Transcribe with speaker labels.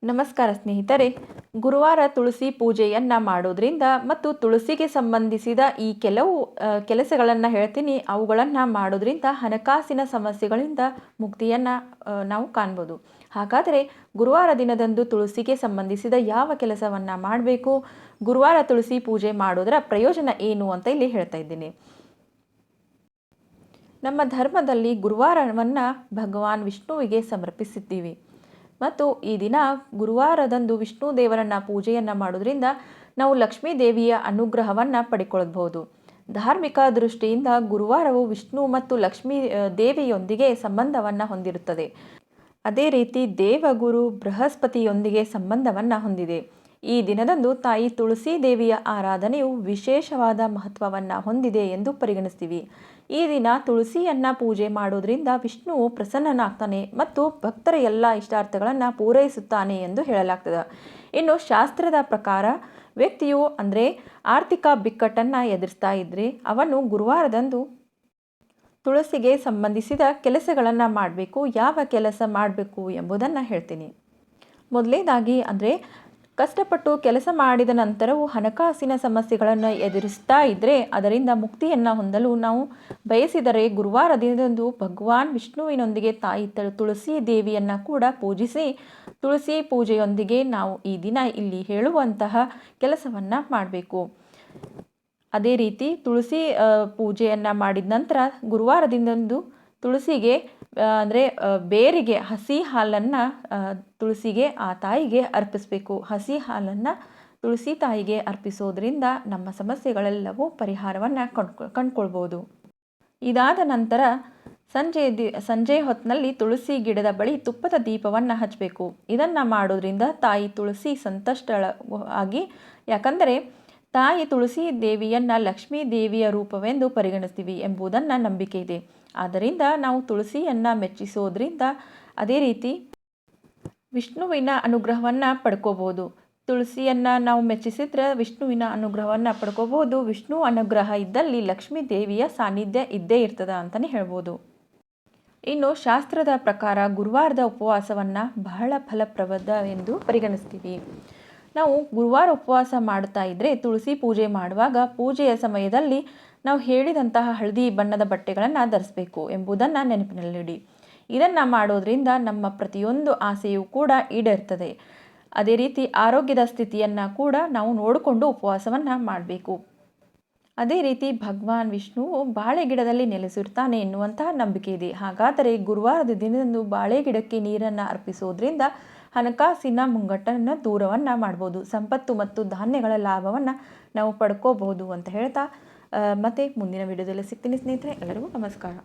Speaker 1: ನಮಸ್ಕಾರ ಸ್ನೇಹಿತರೆ. ಗುರುವಾರ ತುಳಸಿ ಪೂಜೆಯನ್ನು ಮಾಡೋದ್ರಿಂದ ಮತ್ತು ತುಳಸಿಗೆ ಸಂಬಂಧಿಸಿದ ಈ ಕೆಲವು ಕೆಲಸಗಳನ್ನು ಹೇಳ್ತೀನಿ. ಅವುಗಳನ್ನು ಮಾಡೋದ್ರಿಂದ ಹಣಕಾಸಿನ ಸಮಸ್ಯೆಗಳಿಂದ ಮುಕ್ತಿಯನ್ನು ನಾವು ಕಾಣ್ಬೋದು. ಹಾಗಾದರೆ ಗುರುವಾರ ದಿನದಂದು ತುಳಸಿಗೆ ಸಂಬಂಧಿಸಿದ ಯಾವ ಕೆಲಸವನ್ನು ಮಾಡಬೇಕು, ಗುರುವಾರ ತುಳಸಿ ಪೂಜೆ ಮಾಡೋದರ ಪ್ರಯೋಜನ ಏನು ಅಂತ ಇಲ್ಲಿ ಹೇಳ್ತಾ ಇದ್ದೀನಿ. ನಮ್ಮ ಧರ್ಮದಲ್ಲಿ ಗುರುವಾರವನ್ನು ಭಗವಾನ್ ವಿಷ್ಣುವಿಗೆ ಸಮರ್ಪಿಸಿದ್ದೀವಿ ಮತ್ತು ಈ ದಿನ ಗುರುವಾರದಂದು ವಿಷ್ಣು ದೇವರನ್ನ ಪೂಜೆಯನ್ನು ಮಾಡೋದ್ರಿಂದ ನಾವು ಲಕ್ಷ್ಮೀ ದೇವಿಯ ಅನುಗ್ರಹವನ್ನು ಪಡ್ಕೊಳ್ಬಹುದು. ಧಾರ್ಮಿಕ ದೃಷ್ಟಿಯಿಂದ ಗುರುವಾರವು ವಿಷ್ಣು ಮತ್ತು ಲಕ್ಷ್ಮೀ ದೇವಿಯೊಂದಿಗೆ ಸಂಬಂಧವನ್ನು ಹೊಂದಿರುತ್ತದೆ. ಅದೇ ರೀತಿ ದೇವಗುರು ಬೃಹಸ್ಪತಿಯೊಂದಿಗೆ ಸಂಬಂಧವನ್ನು ಹೊಂದಿದೆ. ಈ ದಿನದಂದು ತಾಯಿ ತುಳಸಿ ದೇವಿಯ ಆರಾಧನೆಯು ವಿಶೇಷವಾದ ಮಹತ್ವವನ್ನು ಹೊಂದಿದೆ ಎಂದು ಪರಿಗಣಿಸ್ತೀವಿ. ಈ ದಿನ ತುಳಸಿಯನ್ನು ಪೂಜೆ ಮಾಡೋದ್ರಿಂದ ವಿಷ್ಣುವು ಪ್ರಸನ್ನನಾಗ್ತಾನೆ ಮತ್ತು ಭಕ್ತರ ಎಲ್ಲ ಇಷ್ಟಾರ್ಥಗಳನ್ನು ಪೂರೈಸುತ್ತಾನೆ ಎಂದು ಹೇಳಲಾಗ್ತದೆ. ಇನ್ನು ಶಾಸ್ತ್ರದ ಪ್ರಕಾರ ವ್ಯಕ್ತಿಯು ಆರ್ಥಿಕ ಬಿಕ್ಕಟ್ಟನ್ನು ಎದುರಿಸ್ತಾ ಇದ್ದರೆ ಅವನು ಗುರುವಾರದಂದು ತುಳಸಿಗೆ ಸಂಬಂಧಿಸಿದ ಕೆಲಸಗಳನ್ನು ಮಾಡಬೇಕು. ಯಾವ ಕೆಲಸ ಮಾಡಬೇಕು ಎಂಬುದನ್ನು ಹೇಳ್ತೀನಿ. ಮೊದಲನೇದಾಗಿ ಕಷ್ಟಪಟ್ಟು ಕೆಲಸ ಮಾಡಿದ ನಂತರವೂ ಹಣಕಾಸಿನ ಸಮಸ್ಯೆಗಳನ್ನು ಎದುರಿಸ್ತಾ ಇದ್ದರೆ ಅದರಿಂದ ಮುಕ್ತಿಯನ್ನು ಹೊಂದಲು ನಾವು ಬಯಸಿದರೆ ಗುರುವಾರ ದಿನದಂದು ಭಗವಾನ್ ವಿಷ್ಣುವಿನೊಂದಿಗೆ ತಾಯಿ ತುಳಸಿ ದೇವಿಯನ್ನು ಕೂಡ ಪೂಜಿಸಿ ತುಳಸಿ ಪೂಜೆಯೊಂದಿಗೆ ನಾವು ಈ ದಿನ ಇಲ್ಲಿ ಹೇಳುವಂತಹ ಕೆಲಸವನ್ನು ಮಾಡಬೇಕು. ಅದೇ ರೀತಿ ತುಳಸಿ ಪೂಜೆಯನ್ನು ಮಾಡಿದ ನಂತರ ಗುರುವಾರ ದಿನದಂದು ತುಳಸಿಗೆ ಬೇರಿಗೆ ಹಸಿ ಹಾಲನ್ನು ತುಳಸಿಗೆ ಆ ತಾಯಿಗೆ ಅರ್ಪಿಸಬೇಕು. ಹಸಿ ಹಾಲನ್ನು ತುಳಸಿ ತಾಯಿಗೆ ಅರ್ಪಿಸೋದ್ರಿಂದ ನಮ್ಮ ಸಮಸ್ಯೆಗಳೆಲ್ಲವೂ ಪರಿಹಾರವನ್ನು ಕಂಡುಕೊಳ್ಬೋದು. ಇದಾದ ನಂತರ ಸಂಜೆ ಹೊತ್ತಿನಲ್ಲಿ ತುಳಸಿ ಗಿಡದ ಬಳಿ ತುಪ್ಪದ ದೀಪವನ್ನು ಹಚ್ಚಬೇಕು. ಇದನ್ನು ಮಾಡೋದ್ರಿಂದ ತಾಯಿ ತುಳಸಿ ಸಂತುಷ್ಟಳಾಗಿ, ಯಾಕಂದರೆ ತಾಯಿ ತುಳಸಿ ದೇವಿಯನ್ನು ಲಕ್ಷ್ಮೀ ದೇವಿಯ ರೂಪವೆಂದು ಪರಿಗಣಿಸ್ತೀವಿ ಎಂಬುದನ್ನು ನಂಬಿಕೆ ಇದೆ. ಆದ್ದರಿಂದ ನಾವು ತುಳಸಿಯನ್ನು ಮೆಚ್ಚಿಸೋದ್ರಿಂದ ಅದೇ ರೀತಿ ವಿಷ್ಣುವಿನ ಅನುಗ್ರಹವನ್ನು ಪಡ್ಕೋಬೋದು. ತುಳಸಿಯನ್ನು ನಾವು ಮೆಚ್ಚಿಸಿದ್ರೆ ವಿಷ್ಣುವಿನ ಅನುಗ್ರಹವನ್ನು ಪಡ್ಕೋಬೋದು. ವಿಷ್ಣು ಅನುಗ್ರಹ ಇದ್ದಲ್ಲಿ ಲಕ್ಷ್ಮೀ ದೇವಿಯ ಸಾನ್ನಿಧ್ಯ ಇದ್ದೇ ಇರ್ತದೆ ಅಂತಲೇ ಹೇಳ್ಬೋದು. ಇನ್ನು ಶಾಸ್ತ್ರದ ಪ್ರಕಾರ ಗುರುವಾರದ ಉಪವಾಸವನ್ನು ಬಹಳ ಫಲಪ್ರದ ಎಂದು ಪರಿಗಣಿಸ್ತೀವಿ. ನಾವು ಗುರುವಾರ ಉಪವಾಸ ಮಾಡ್ತಾ ಇದ್ದರೆ ತುಳಸಿ ಪೂಜೆ ಮಾಡುವಾಗ ಪೂಜೆಯ ಸಮಯದಲ್ಲಿ ನಾವು ಹೇಳಿದಂತಹ ಹಳದಿ ಬಣ್ಣದ ಬಟ್ಟೆಗಳನ್ನು ಧರಿಸಬೇಕು ಎಂಬುದನ್ನು ನೆನಪಿನಲ್ಲಿಡಿ. ಇದನ್ನು ಮಾಡೋದ್ರಿಂದ ನಮ್ಮ ಪ್ರತಿಯೊಂದು ಆಸೆಯೂ ಕೂಡ ಈಡೇರ್ತದೆ. ಅದೇ ರೀತಿ ಆರೋಗ್ಯದ ಸ್ಥಿತಿಯನ್ನು ಕೂಡ ನಾವು ನೋಡಿಕೊಂಡು ಉಪವಾಸವನ್ನು ಮಾಡಬೇಕು. ಅದೇ ರೀತಿ ಭಗವಾನ್ ವಿಷ್ಣುವು ಬಾಳೆ ಗಿಡದಲ್ಲಿ ನೆಲೆಸಿರ್ತಾನೆ ಎನ್ನುವಂತಹ ನಂಬಿಕೆ ಇದೆ. ಹಾಗಾದರೆ ಗುರುವಾರದ ದಿನದಂದು ಬಾಳೆ ಗಿಡಕ್ಕೆ ನೀರನ್ನು ಅರ್ಪಿಸೋದ್ರಿಂದ ಹಣಕಾಸಿನ ಮುಂಗಟ್ಟನ್ನು ದೂರವನ್ನು ಮಾಡ್ಬೋದು. ಸಂಪತ್ತು ಮತ್ತು ಧಾನ್ಯಗಳ ಲಾಭವನ್ನು ನಾವು ಪಡ್ಕೋಬಹುದು ಅಂತ ಹೇಳ್ತಾ ಮತ್ತೆ ಮುಂದಿನ ವಿಡಿಯೋದಲ್ಲಿ ಸಿಗ್ತೀನಿ ಸ್ನೇಹಿತರೆ. ಎಲ್ಲರಿಗೂ ನಮಸ್ಕಾರ.